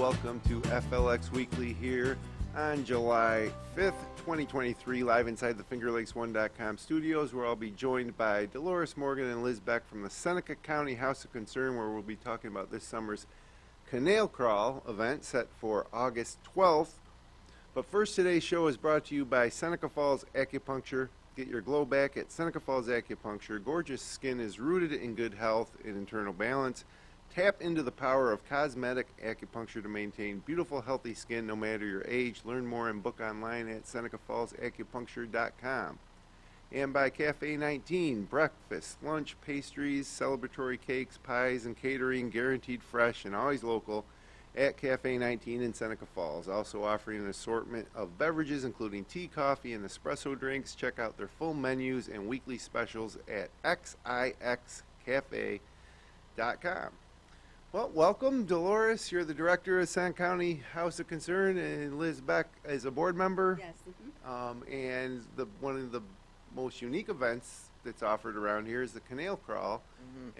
welcome to FLX Weekly here on July 5th, 2023, live inside the FingerLakes1.com studios, where I'll be joined by Delores Morgan and Liz Becht from the Seneca County House of Concern, where we'll be talking about this summer's Canal Crawl event set for August 12th. But first, today's show is brought to you by Seneca Falls Acupuncture. Get your glow back at Seneca Falls Acupuncture. Gorgeous skin is rooted in good health and internal balance. Tap into the power of cosmetic acupuncture to maintain beautiful, healthy skin no matter your age. Learn more and book online at SenecaFallsAcupuncture.com. And by Cafe 19, breakfast, lunch, pastries, celebratory cakes, pies, and catering, guaranteed fresh and always local at Cafe 19 in Seneca Falls. Also offering an assortment of beverages, including tea, coffee, and espresso drinks. Check out their full menus and weekly specials at xixcafe.com. Well, welcome, Delores. You're the director of Seneca County House of Concern, and Liz Becht is a board member. Yes. And one of the most unique events that's offered around here is the Canal Crawl,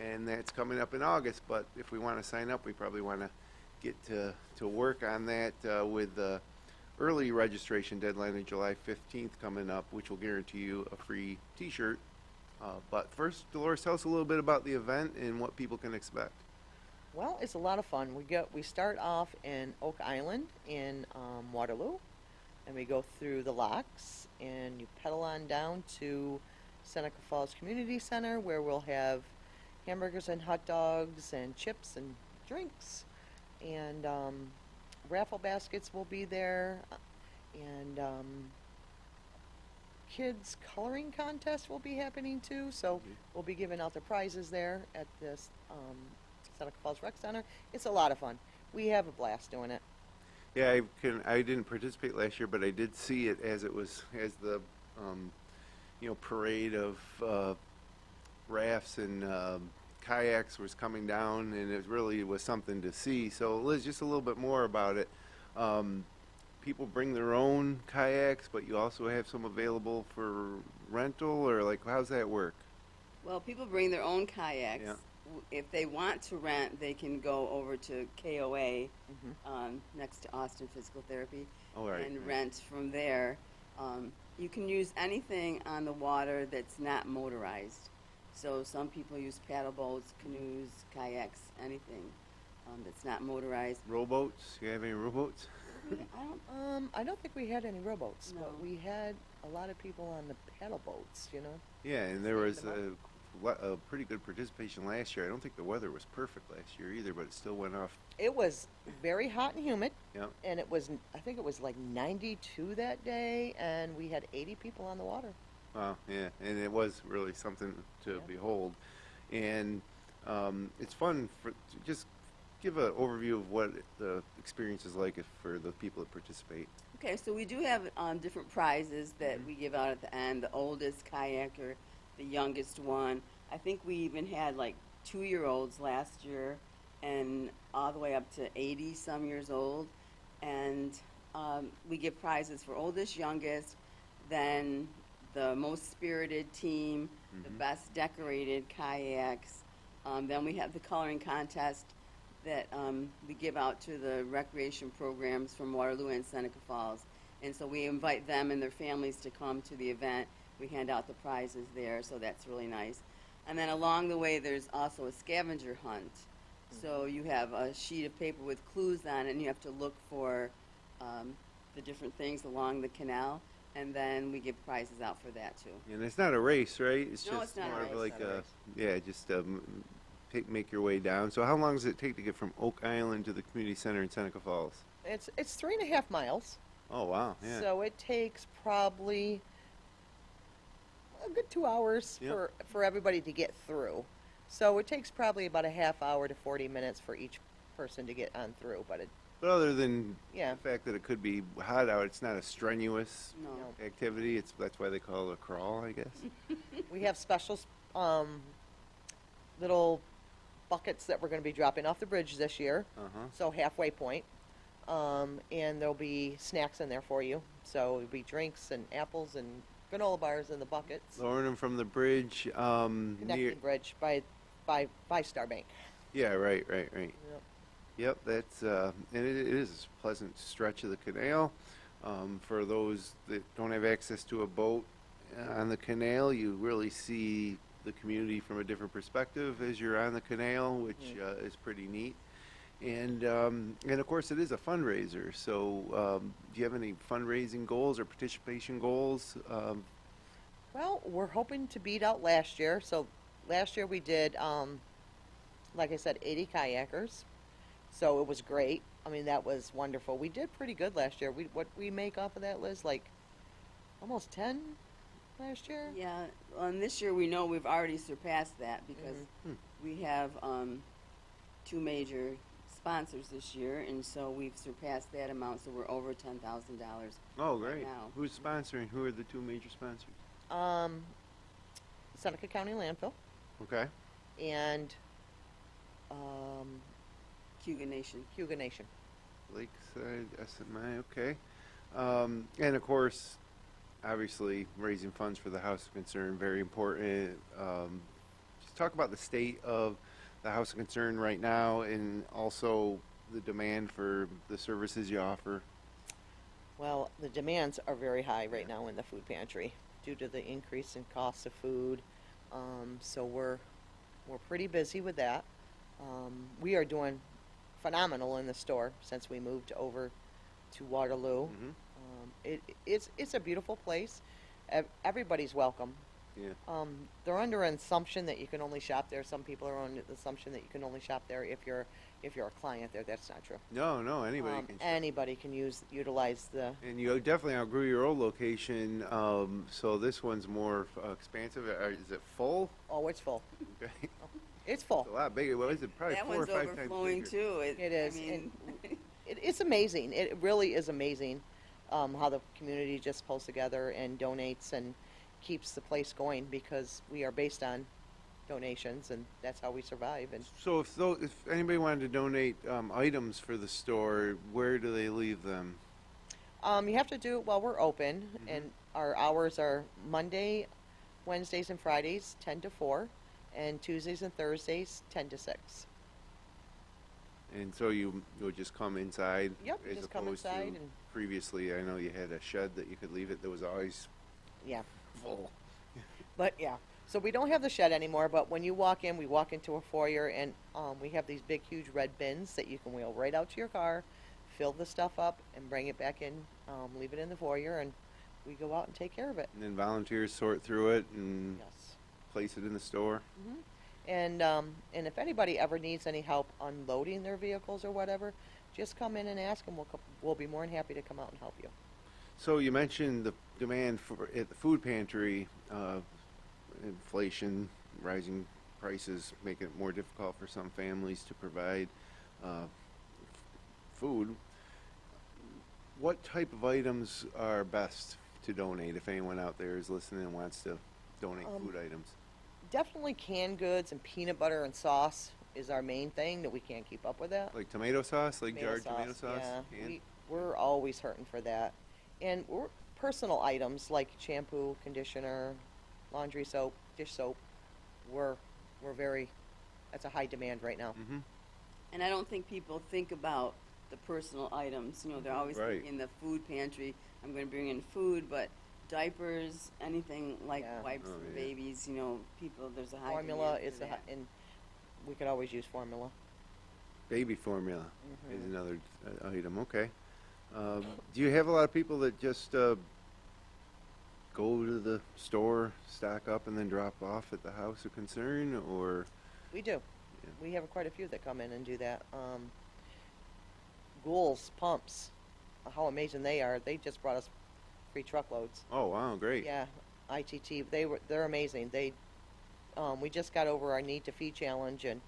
and that's coming up in August. But if we want to sign up, we probably want to get to work on that with the early registration deadline of July 15th coming up, which will guarantee you a free T-shirt. But first, Delores, tell us a little bit about the event and what people can expect. Well, it's a lot of fun. We start off in Oak Island in Waterloo, and we go through the locks, and you pedal on down to Seneca Falls Community Center, where we'll have hamburgers and hot dogs and chips and drinks, and raffle baskets will be there, and kids coloring contest will be happening too. So we'll be giving out the prizes there at this Seneca Falls Rec Center. It's a lot of fun. We have a blast doing it. Yeah, I didn't participate last year, but I did see it as the parade of rafts and kayaks was coming down, and it really was something to see. So Liz, just a little bit more about it. People bring their own kayaks, but you also have some available for rental, or like, how's that work? Well, people bring their own kayaks. Yeah. If they want to rent, they can go over to KOA next to Austin Physical Therapy and rent from there. You can use anything on the water that's not motorized. So some people use paddle boats, canoes, kayaks, anything that's not motorized. Rowboats? You have any rowboats? I don't think we had any rowboats, No. but we had a lot of people on the paddle boats, Yeah, and there was a pretty good participation last year. I don't think the weather was perfect last year either, but it still went off. It was very hot and humid, Yeah. and I think it was like 92 that day, and we had 80 people on the water. Wow, yeah, and it was really something to behold. And it's fun to just give an overview of what the experience is like for the people that participate. Okay, so we do have different prizes that we give out at the end. The oldest kayaker, the youngest one. I think we even had like 2-year-olds last year, and all the way up to 80 some years old. And we give prizes for oldest, youngest, then the most spirited team, the best decorated kayaks. Then we have the coloring contest that we give out to the recreation programs from Waterloo and Seneca Falls. And so we invite them and their families to come to the event. We hand out the prizes there, so that's really nice. And then along the way, there's also a scavenger hunt. So you have a sheet of paper with clues on it, and you have to look for the different things along the canal. And then we give prizes out for that, too. And it's not a race, right? It's No, just it's not a more of race. like make your way down. So how long does it take to get from Oak Island to the community center in Seneca Falls? It's 3.5 miles. Oh, wow, yeah. So it takes probably a good 2 hours for everybody to get through. So it takes probably about a half hour to 40 minutes for each person to get on through. But other than the fact that it could be hot out, it's not a strenuous activity. That's why they call it a crawl, I guess. We have special little buckets that we're going to be dropping off the bridge this year. So halfway point. And there'll be snacks in there for you. So it'll be drinks and apples and granola bars in the buckets. Lowering them from the bridge. Connecting bridge by Five Star Bank. Yeah, right. Yep. Yep, that's and it is a pleasant stretch of the canal. For those that don't have access to a boat on the canal, you really see the community from a different perspective as you're on the canal, which is pretty neat. And of course, it is a fundraiser. So, do you have any fundraising goals or participation goals? Well, we're hoping to beat out last year. So last year we did, like I said, 80 kayakers. So it was great. I mean, that was wonderful. We did pretty good last year. What we make off of that, Liz? Like almost 10 last year? Yeah, and this year we know we've already surpassed that because we have two major sponsors this year, and so we've surpassed that amount, so we're over $10,000. Oh, great! now. Who's sponsoring? Who are the two major sponsors? Seneca County Landfill Okay. and Hugo Nation. Hugo Nation. Lakeside SMI. Okay. And of course, obviously, raising funds for the House of Concern, very important. Just talk about the state of the House of Concern right now and also the demand for the services you offer. Well, the demands are very high right now in the food pantry due to the increase in cost of food. So we're pretty busy with that. We are doing phenomenal in the store since we moved over to Waterloo. It's a beautiful place. Everybody's welcome. Yeah. They're under an assumption that you can only shop there. Some people are under the assumption that you can only shop there if you're a client there. That's not true. No, anybody can. Anybody can utilize the. And you definitely outgrew your old location, so this one's more expansive. Is it full? Oh, it's full. Okay. It's full. It's a lot bigger. What is it? Probably That 4 or one's 5 times overflowing bigger. too. It is. I mean, It's amazing. It really is amazing how the community just pulls together and donates and keeps the place going because we are based on donations and that's how we survive. And So if anybody wanted to donate items for the store, where do they leave them? you have to do it while we're open, and our hours are Monday, Wednesdays, and Fridays, 10 to 4, and Tuesdays and Thursdays, 10 to 6. And so you would just come inside? Yep, as just come opposed inside to and- previously, I know you had a shed that you could leave it that was always Yeah. full. But yeah, so we don't have the shed anymore, but when you walk in, we walk into a foyer and we have these big, huge red bins that you can wheel right out to your car, fill the stuff up and bring it back in, leave it in the foyer, and we go out and take care of it. And then volunteers sort through it and Yes. place it in the store? And if anybody ever needs any help unloading their vehicles or whatever, just come in and ask, and we'll be more than happy to come out and help you. So you mentioned the demand for at the food pantry, inflation, rising prices, making it more difficult for some families to provide food. What type of items are best to donate if anyone out there is listening and wants to donate food items? Definitely canned goods and peanut butter and sauce is our main thing that we can't keep up with that. Like tomato sauce, like jarred tomato sauce? Yeah, canned? we're always hurting for that. And personal items like shampoo, conditioner, laundry soap, dish soap, we're very, that's a high demand right now. Mm-hmm. and I don't think people think about the personal items. You know, they're always Right. thinking the food pantry. I'm going to bring in food, but diapers, anything like Yeah. wipes Oh, for yeah. babies. You know, people. There's a high Formula demand is for that. and we could always use formula. Baby formula is Mhm. another item. Okay. Do you have a lot of people that just go to the store, stock up, and then drop off at the House of Concern, or? We do. Yeah. We have quite a few that come in and do that. Ghouls, pumps, how amazing they are. They just brought us free truckloads. Oh wow, great. Yeah, ITT, they're amazing. We just got over our Need to Feed challenge, and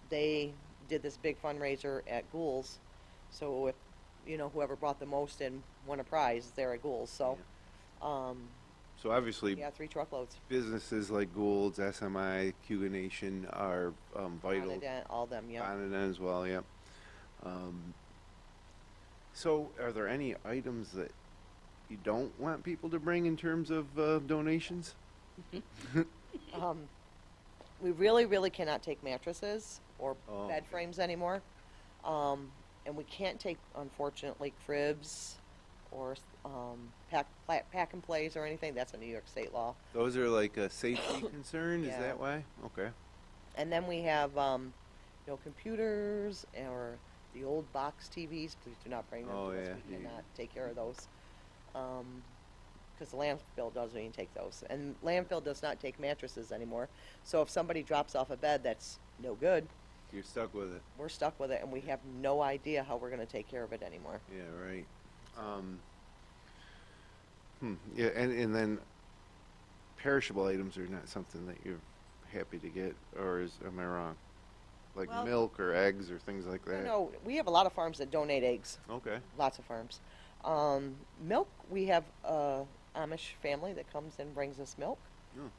they did this big fundraiser at Ghouls. So if whoever brought the most and won a prize, they're at Ghouls. So So obviously, yeah, 3 truckloads. businesses like Gould's, SMI, Hugo Nation are vital. Bonnet, all them, yeah. Bonnet as well, yep. So are there any items that you don't want people to bring in terms of donations? We really, really cannot take mattresses or Oh, bed okay. frames anymore. And we can't take, unfortunately, cribs or pack and plays or anything. That's a New York State law. Those are like a safety concern. Is Yeah. that why? Okay. And then we have, computers or the old box TVs. Please do not bring them Oh, to us. yeah. We cannot take care of those. Because the landfill doesn't even take those. And landfill does not take mattresses anymore. So if somebody drops off a bed that's no good, You're stuck with it. we're stuck with it, and we have no idea how we're going to take care of it anymore. Yeah. Right. Yeah, and then perishable items are not something that you're happy to get, or am I wrong? Like Well- milk or eggs or things like that. No, we have a lot of farms that donate eggs. Okay. Lots of farms. Milk, we have a Amish family that comes and brings us milk. Oh, nice.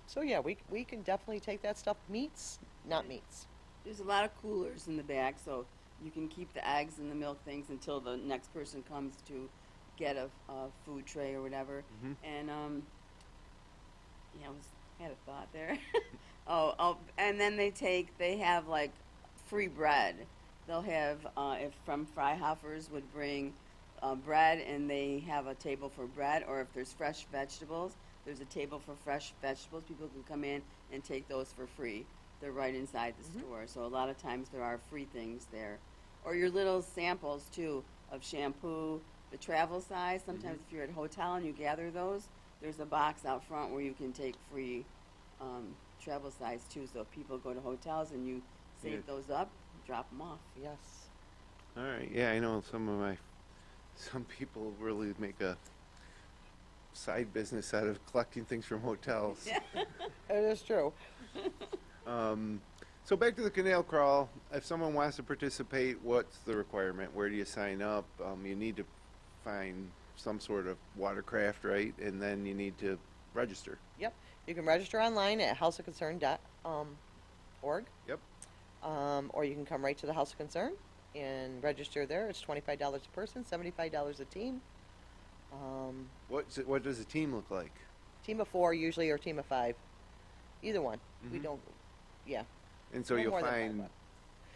So yeah, we can definitely take that stuff. Meats, not meats. There's a lot of coolers in the back, so you can keep the eggs and the milk things until the next person comes to get a food tray or whatever. Mhm. And I had a thought there. And then they have like free bread. They'll have if from Freihofer's would bring bread, and they have a table for bread, or if there's fresh vegetables, there's a table for fresh vegetables. People can come in and take those for free. They're right inside the store. So a lot of times there are free things there. Or your little samples, too, of shampoo, the travel size. Sometimes if you're at a hotel and you gather those, there's a box out front where you can take free travel size, too. So if people go to hotels and you save Yeah. those up, drop them off. Yes. All right. Yeah, I know some people really make a side business out of collecting things from hotels. Yeah. It is true. So back to the Canal Crawl. If someone wants to participate, what's the requirement? Where do you sign up? You need to find some sort of watercraft, right? And then you need to register. Yep. You can register online at houseofconcern.org. Yep. Or you can come right to the House of Concern and register there. It's $25 a person, $75 a team. What does a team look like? Team of 4 usually, or team of 5. Either one. We Mhm. don't, yeah. And so No you'll more than find 5.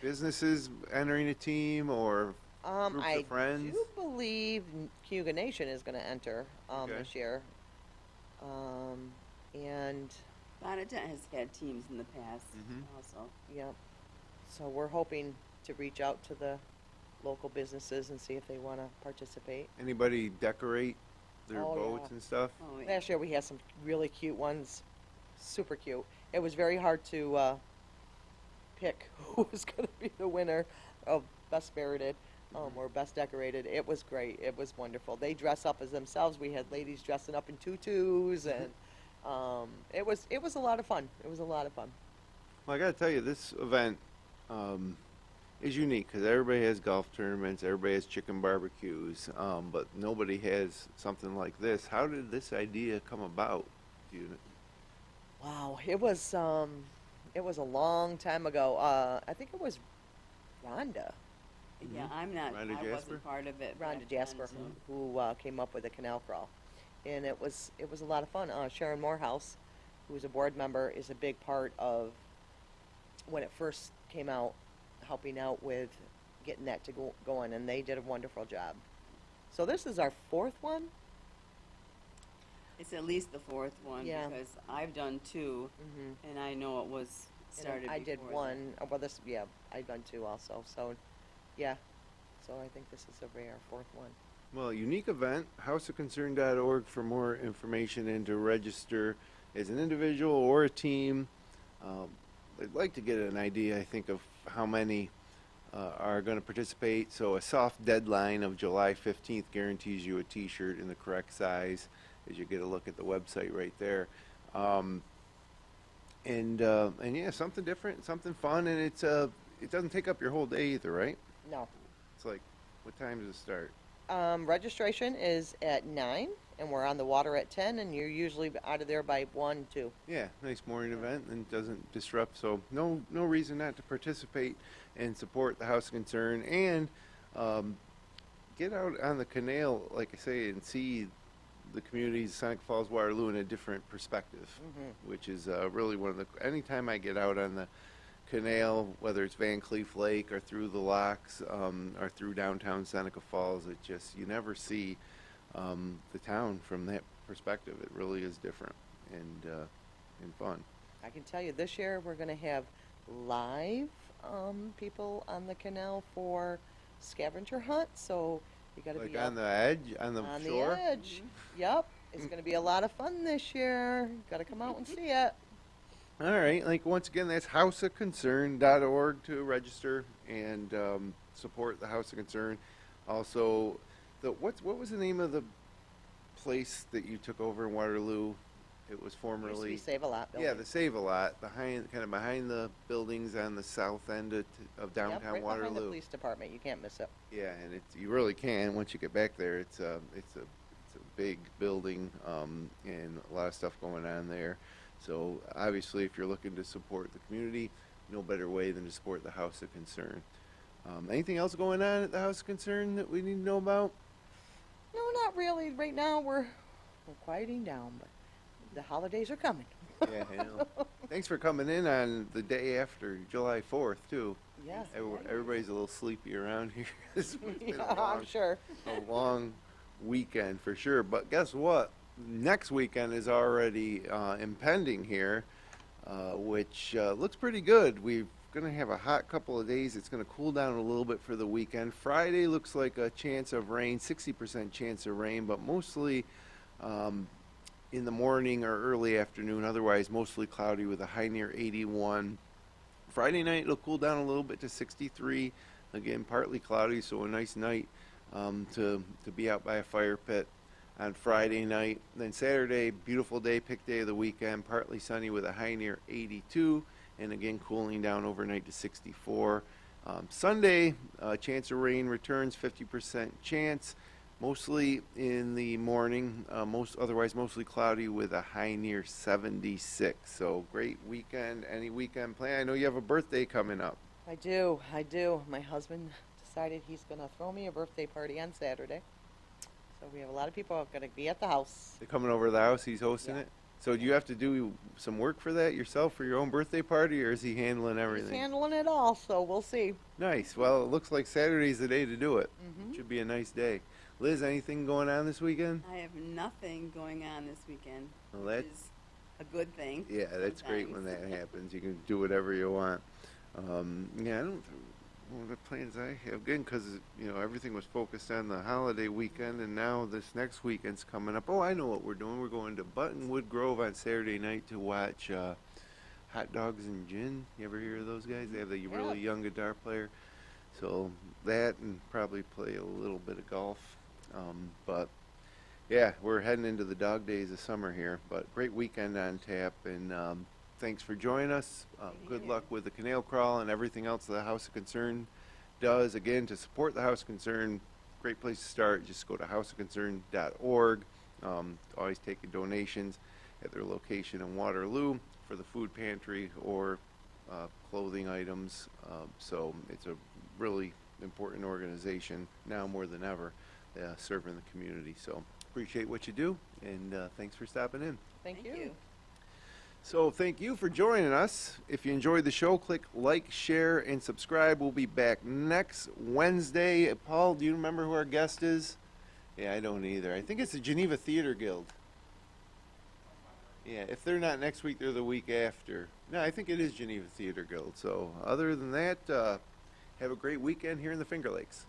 businesses entering a team or groups I of friends? do believe Cayuga Nation is going to enter Okay. this year. And, Bonneton has had teams in the past Mhm. also. yeah, so we're hoping to reach out to the local businesses and see if they want to participate. Anybody decorate their Oh, boats yeah. and stuff? Oh, yeah. Last year we had some really cute ones, super cute. It was very hard to pick who was going to be the winner of Best Spirited or Best Decorated. It was great. It was wonderful. They dress up as themselves. We had ladies dressing up in tutus, and it was a lot of fun. It was a lot of fun. Well, I got to tell you, this event is unique because everybody has golf tournaments, everybody has chicken barbecues, but nobody has something like this. How did this idea come about? Do you, Wow, it was a long time ago. I think it was Rhonda. Yeah, I'm not. Rhonda I Jasper? wasn't part of it. Rhonda back Jasper, then, so- who came up with the Canal Crawl, and it was a lot of fun. Sharon Morehouse, who is a board member, is a big part of when it first came out, helping out with getting that to go going, and they did a wonderful job. So this is our 4th one. It's at least the 4th one Yeah. because I've done 2, Mm-hmm. and I know it was started. I did before one. Well, this I've done 2 also. So, yeah. So I think this is our 4th one. well, unique event, houseofconcern.org for more information and to register as an individual or a team. I'd like to get an idea, I think, of how many are going to participate. So a soft deadline of July 15th guarantees you a T-shirt in the correct size, as you get a look at the website right there. And yeah, something different, something fun, and it doesn't take up your whole day either, right? No. It's like, what time does it start? Registration is at 9, and we're on the water at 10, and you're usually out of there by 1, 2. Yeah, nice morning event and doesn't disrupt. So no reason not to participate and support the House of Concern and get out on the canal, like I say, and see the communities, Seneca Falls, Waterloo, in a different perspective, which is really one of the. Anytime I get out on canal, whether it's Van Cleef Lake or through the locks, or through downtown Seneca Falls. It just, you never see the town from that perspective. It really is different and fun. I can tell you this year we're going to have live people on the canal for scavenger hunt. So you got to Like be on up the edge, on the on shore. the edge. Yep, it's going to be a lot of fun this year. Got to come out and see it. All right, like once again, that's houseofconcern.org to register and support the House of Concern. Also, what was the name of the place that you took over in Waterloo? It was Used to formerly be Save a Lot building. yeah, the Save a Lot behind the buildings on the south end of downtown Yep, right Waterloo. behind the police department. You can't miss it. Yeah, and you really can once you get back there. It's a big building and a lot of stuff going on there. So obviously, if you're looking to support the community, no better way than to support the House of Concern. Anything else going on at the House of Concern that we need to know about? No, not really. Right now we're quieting down, but the holidays are coming. Yeah, I know. Thanks for coming in on the day after July 4th too. Yes. Everybody's a little sleepy around here. It's been Yeah, I'm sure. a long weekend for sure. But guess what? Next weekend is already impending here, which looks pretty good. We're going to have a hot couple of days. It's going to cool down a little bit for the weekend. Friday looks like a chance of rain, 60% chance of rain, but mostly in the morning or early afternoon. Otherwise, mostly cloudy with a high near 81. Friday night, it'll cool down a little bit to 63. Again, partly cloudy, so a nice night to be out by a fire pit on Friday night. Then Saturday, beautiful day, pick day of the weekend, partly sunny with a high near 82, and again cooling down overnight to 64. Sunday, chance of rain returns, 50% chance, mostly in the morning, otherwise mostly cloudy with a high near 76. So great weekend, any weekend plan. I know you have a birthday coming up. I do. My husband decided he's going to throw me a birthday party on Saturday. So we have a lot of people going to be at the house. They're coming over to the house, he's hosting Yeah. it? So do you have to do some work for that yourself for your own birthday party, or is he handling everything? He's handling it all, so we'll see. Nice. Well, it looks like Saturday's the day to do it. Mhm. Should be a nice day. Liz, anything going on this weekend? I have nothing going on this weekend, Well, which that's- is a good thing. Yeah, that's great when sometimes. that happens. You can do whatever you want. Yeah, I don't. One of the plans I have, again, because everything was focused on the holiday weekend, and now this next weekend's coming up. Oh, I know what we're doing. We're going to Buttonwood Grove on Saturday night to watch Hot Dogs and Gin. You ever hear of those guys? They have the really young guitar player. So that, and probably play a little bit of golf. But yeah, we're heading into the dog days of summer here. But great weekend on tap, and thanks for joining us. Good luck with the Canal Crawl and everything else the House of Concern does. Again, to support the House of Concern, great place to start. Just go to houseofconcern.org. Always taking donations at their location in Waterloo for the food pantry or clothing items. So it's a really important organization now more than ever, serving the community. So appreciate what you do, and thanks for stopping in. Thank you. So thank you for joining us. If you enjoyed the show, click like, share, and subscribe. We'll be back next Wednesday. Paul, do you remember who our guest is? Yeah, I don't either. I think it's the Geneva Theater Guild. Yeah, if they're not next week, they're the week after. No, I think it is Geneva Theater Guild. So other than that, have a great weekend here in the Finger Lakes.